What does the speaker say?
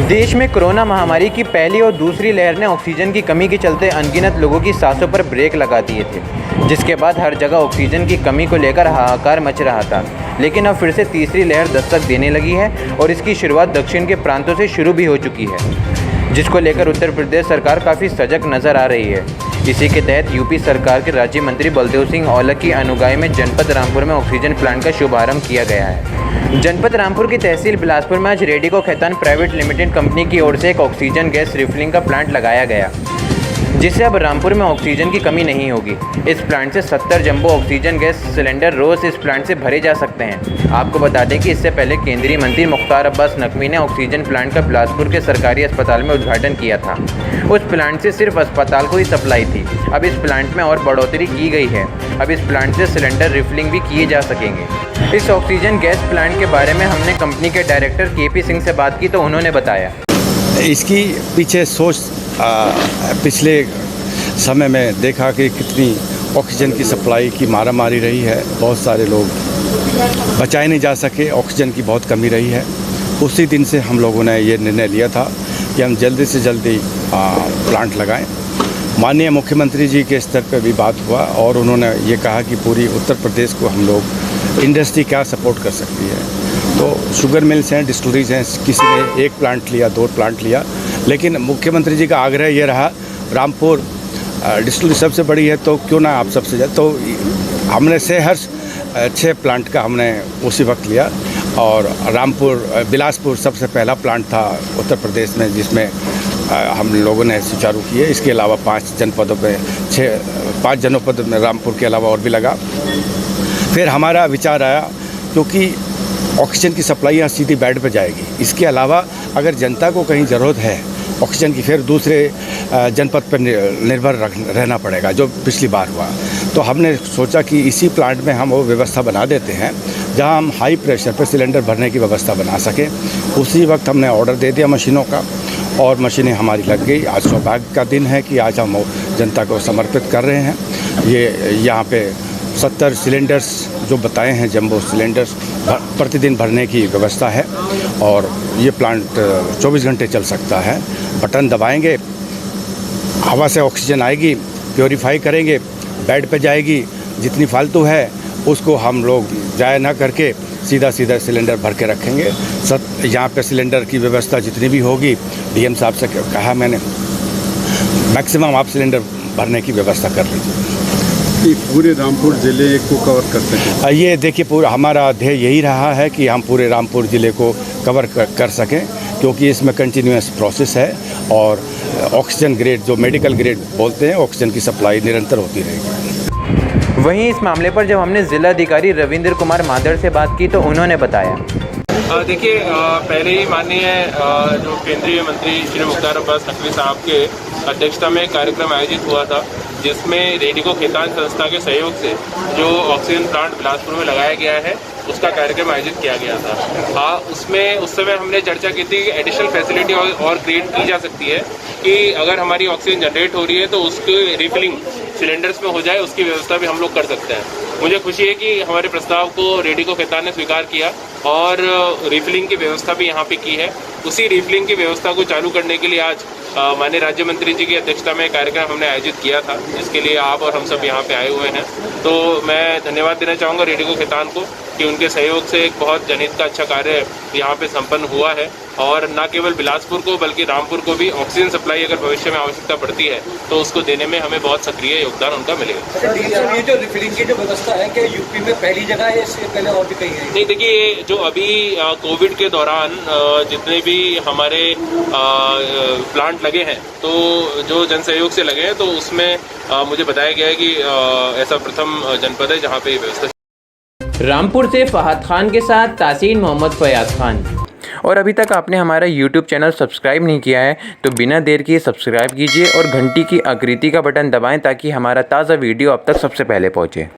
देश में कोरोना महामारी की पहली और दूसरी लहर ने ऑक्सीजन की कमी के चलते अनगिनत लोगों की सांसों पर ब्रेक लगा दिए थे, जिसके बाद हर जगह ऑक्सीजन की कमी को लेकर हाहाकार मच रहा था। लेकिन अब फिर से तीसरी लहर दस्तक देने लगी है और इसकी शुरुआत दक्षिण के प्रांतों से शुरू भी हो चुकी है, जिसको लेकर उत्तर प्रदेश सरकार काफ़ी सजग नज़र आ रही है। इसी के तहत यूपी सरकार के राज्य मंत्री बलदेव सिंह औलख की अनुगाई में जनपद रामपुर में ऑक्सीजन प्लांट का शुभारंभ किया गया है। जनपद रामपुर की तहसील बिलासपुर में आज Radico Khaitan private limited company की ओर से एक ऑक्सीजन गैस रिफिलिंग का प्लांट लगाया गया, जिससे अब रामपुर में ऑक्सीजन की कमी नहीं होगी। इस प्लांट से 70 जंबो ऑक्सीजन गैस सिलेंडर रोज़ इस प्लांट से भरे जा सकते हैं। आपको बता दें कि इससे पहले केंद्रीय मंत्री मुख्तार अब्बास नकवी ने ऑक्सीजन प्लांट का बिलासपुर के सरकारी अस्पताल में उद्घाटन किया था। उस प्लांट से सिर्फ अस्पताल को ही सप्लाई थी। अब इस प्लांट में और बढ़ोतरी की गई है। अब इस प्लांट से सिलेंडर रिफिलिंग भी किए जा सकेंगे। इस ऑक्सीजन गैस प्लांट के बारे में हमने कंपनी के डायरेक्टर केपी सिंह से बात की तो उन्होंने बताया, इसकी पीछे सोच पिछले समय में देखा कि कितनी ऑक्सीजन की सप्लाई की मारामारी रही है, बहुत सारे लोग बचाए नहीं जा सके, ऑक्सीजन की बहुत कमी रही है। उसी दिन से हम लोगों ने ये निर्णय लिया था कि हम जल्दी से जल्दी प्लांट लगाएं। माननीय मुख्यमंत्री जी के स्तर पर भी बात हुआ और उन्होंने ये कहा कि पूरी उत्तर प्रदेश को हम लोग इंडस्ट्री क्या सपोर्ट कर सकती है। तो शुगर मिल्स हैं, डिस्टिलरीज हैं, किसी ने 1 प्लांट लिया, 2 प्लांट लिया, लेकिन मुख्यमंत्री जी का आग्रह ये रहा, रामपुर डिस्टिलरी सबसे बड़ी है तो क्यों ना आप सबसे ज़्यादा, तो हमने सहर्ष 6 प्लांट का हमने उसी वक्त लिया। और रामपुर बिलासपुर सबसे पहला प्लांट था उत्तर प्रदेश में जिसमें हम लोगों ने सुचारू किए। इसके अलावा 5 जनपदों पे 5 जनपद में रामपुर के अलावा और भी लगा। फिर हमारा विचार आया, क्योंकि ऑक्सीजन की सप्लाई यहाँ सीधी बेड पे जाएगी, इसके अलावा अगर जनता को कहीं ज़रूरत है ऑक्सीजन की, फिर दूसरे जनपद पर निर्भर रहना पड़ेगा, जो पिछली बार हुआ। तो हमने सोचा कि इसी प्लांट में हम वो व्यवस्था बना देते हैं जहां हम हाई प्रेशर पर सिलेंडर भरने की व्यवस्था बना सकें। उसी वक्त हमने ऑर्डर दे दिया मशीनों का और मशीनें हमारी लग गई। आज सौभाग्य का दिन है कि आज हम जनता को समर्पित कर रहे हैं। ये यहाँ पे 70 सिलेंडर्स जो बताए हैं, जंबो सिलेंडर्स प्रतिदिन भरने की व्यवस्था है और ये प्लांट 24 घंटे चल सकता है। बटन दबाएंगे, हवा से ऑक्सीजन आएगी, प्योरीफाई करेंगे, बेड पे जाएगी, जितनी फालतू है उसको हम लोग जाया ना करके सीधा सिलेंडर भर के रखेंगे। यहाँ पे सिलेंडर की व्यवस्था जितनी भी होगी, डीएम साहब से कहा मैंने, मैक्सिमम आप सिलेंडर भरने की व्यवस्था कर लीजिए। पूरे रामपुर ज़िले को कवर कर सकें। ये देखिए, पूरा हमारा ध्येय यही रहा है कि हम पूरे रामपुर ज़िले को कवर कर सकें, क्योंकि इसमें कंटिन्यूस प्रोसेस है और ऑक्सीजन ग्रेड जो मेडिकल ग्रेड बोलते हैं, ऑक्सीजन की सप्लाई निरंतर होती रहेगी। वहीं इस मामले पर जब हमने जिलाधिकारी रविंद्र कुमार मादर से बात की तो उन्होंने बताया, देखिए, पहले ही माननीय जो केंद्रीय मंत्री श्री मुख्तार अब्बास नकवी साहब के अध्यक्षता में कार्यक्रम आयोजित हुआ था, जिसमें रेडिको खैतान संस्था के सहयोग से जो ऑक्सीजन प्लांट बिलासपुर में लगाया गया है उसका कार्यक्रम आयोजित किया गया था। उसमें उस समय हमने चर्चा की थी कि एडिशनल फैसिलिटी और क्रिएट की जा सकती है कि अगर हमारी ऑक्सीजन जनरेट हो रही है तो उसकी रिफिलिंग सिलेंडर्स में हो जाए, उसकी व्यवस्था भी हम लोग कर सकते हैं। मुझे खुशी है कि हमारे प्रस्ताव को रेडिको खैतान ने स्वीकार किया और रिफिलिंग की व्यवस्था भी यहाँ पे की है। उसी रिफिलिंग की व्यवस्था को चालू करने के लिए आज माननीय राज्य मंत्री जी की अध्यक्षता में कार्यक्रम हमने आयोजित किया था, जिसके लिए आप और हम सब यहाँ पे आए हुए हैं। तो मैं धन्यवाद देना चाहूँगा रेडिको खैतान को कि उनके सहयोग से एक बहुत जनहित का अच्छा कार्य यहाँ पे संपन्न हुआ है और न केवल बिलासपुर को बल्कि रामपुर को भी ऑक्सीजन सप्लाई अगर भविष्य में आवश्यकता पड़ती है तो उसको देने में हमें बहुत सक्रिय योगदान उनका मिलेगा। ये जो रिफिलिंग की जो व्यवस्था है, क्या यूपी में पहली जगह है, इससे पहले और भी कहीं है? नहीं, देखिए, जो अभी कोविड के दौरान जितने भी हमारे प्लांट लगे हैं, तो जो जन सहयोग से लगे हैं, तो उसमें मुझे बताया गया है कि ऐसा प्रथम जनपद है जहाँ पे ये व्यवस्था। रामपुर से फहद खान के साथ तासीन मोहम्मद फयाज खान। और अभी तक आपने हमारा YouTube चैनल सब्सक्राइब नहीं किया है तो बिना देर किए सब्सक्राइब कीजिए और घंटी की आकृति का बटन दबाएं ताकि हमारा ताज़ा वीडियो अब तक सबसे पहले पहुंचे।